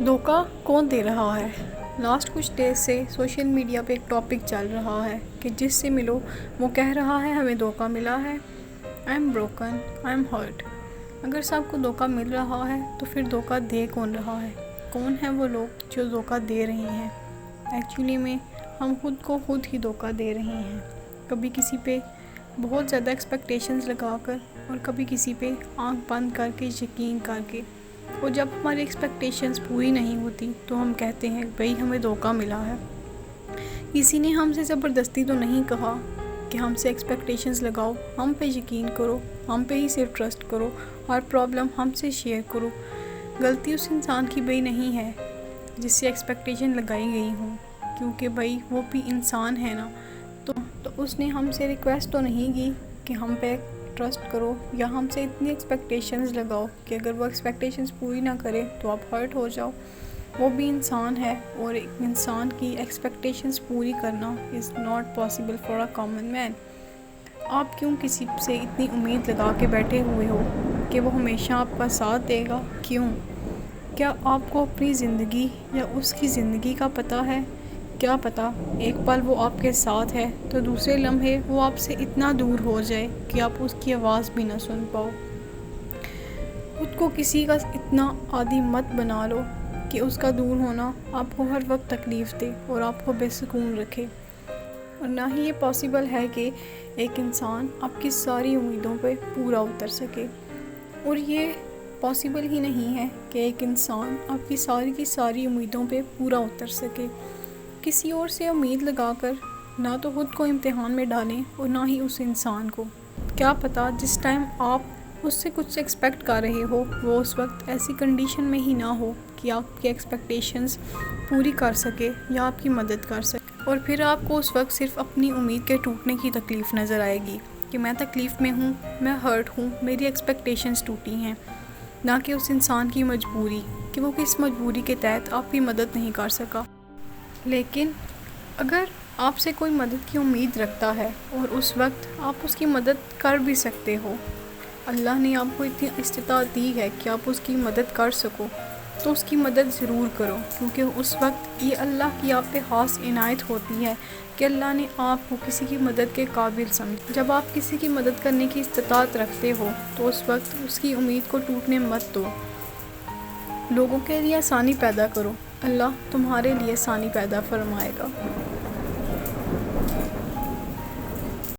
धोखा कौन दे रहा है? लास्ट कुछ डेज से सोशल मीडिया पे एक टॉपिक चल रहा है कि जिससे मिलो वो कह रहा है हमें धोखा मिला है, I am broken, I am hurt. अगर सबको धोखा मिल रहा है तो फिर धोखा दे कौन रहा है? कौन है वो लोग जो धोखा दे रहे हैं? एक्चुअली में हम खुद को खुद ही धोखा दे रहे हैं, कभी किसी पे बहुत ज़्यादा एक्सपेक्टेशंस लगाकर और कभी किसी पे आंख बंद करके यकीन करके। और जब हमारी एक्सपेक्टेशंस पूरी नहीं होती तो हम कहते हैं भाई हमें धोखा मिला है। किसी ने हमसे ज़बरदस्ती तो नहीं कहा कि हमसे एक्सपेक्टेशंस लगाओ, हम पे यकीन करो, हम पे ही सिर्फ ट्रस्ट करो, हर प्रॉब्लम हमसे शेयर करो। गलती उस इंसान की भाई नहीं है जिससे एक्सपेक्टेशन लगाई गई हूँ, क्योंकि भाई वो भी इंसान है ना। तो उसने हमसे रिक्वेस्ट तो नहीं की कि हम पे ट्रस्ट करो या हमसे इतनी एक्सपेक्टेशंस लगाओ कि अगर वो एक्सपेक्टेशंस पूरी ना करे तो आप हर्ट हो जाओ। वो भी इंसान है और एक इंसान की एक्सपेक्टेशंस पूरी करना is not possible for a common man. आप क्यों किसी से इतनी उम्मीद लगा के बैठे हुए हो कि वो हमेशा आपका साथ देगा? क्यों? क्या आपको अपनी ज़िंदगी या उसकी ज़िंदगी का पता है? क्या पता एक पल वो आपके साथ है तो दूसरे लम्हे वो आपसे इतना दूर हो जाए कि आप उसकी आवाज़ भी ना सुन पाओ। खुद को किसी का इतना आदी मत बना लो कि उसका दूर होना आपको हर वक्त तकलीफ़ दे और आपको बेसुकून रखे। और ना ही ये पॉसिबल है कि एक इंसान आपकी सारी उम्मीदों पे पूरा उतर सके। और ये पॉसिबल ही नहीं है कि एक इंसान आपकी सारी की सारी उम्मीदों पे पूरा उतर सके। किसी और से उम्मीद लगाकर ना तो खुद को इम्तिहान में डालें और ना ही उस इंसान को। क्या पता जिस टाइम आप उससे कुछ एक्सपेक्ट कर रहे हो वो उस वक्त ऐसी कंडीशन में ही ना हो कि आपकी एक्सपेक्टेशंस पूरी कर सके या आपकी मदद कर सके। और फिर आपको उस वक्त सिर्फ अपनी उम्मीद के टूटने की तकलीफ़ नज़र आएगी कि मैं तकलीफ़ में हूँ, मैं हर्ट हूँ, मेरी एक्सपेक्टेशंस टूटी हैं, ना कि उस इंसान की मजबूरी कि वो किस मजबूरी के तहत आपकी मदद नहीं कर सका। लेकिन अगर आपसे कोई मदद की उम्मीद रखता है और उस वक्त आप उसकी मदद कर भी सकते हो, अल्लाह ने आपको इतनी इस्तिताअत दी है कि आप उसकी मदद कर सको, तो उसकी मदद ज़रूर करो, क्योंकि उस वक्त ये अल्लाह की आप पे ख़ास इनायत होती है कि अल्लाह ने आपको किसी की मदद के काबिल समझा। जब आप किसी की मदद करने की इस्तिताअत रखते हो तो उस वक्त उसकी उम्मीद को टूटने मत दो। लोगों के लिए आसानी पैदा करो, अल्लाह तुम्हारे लिए आसानी पैदा फरमाएगा।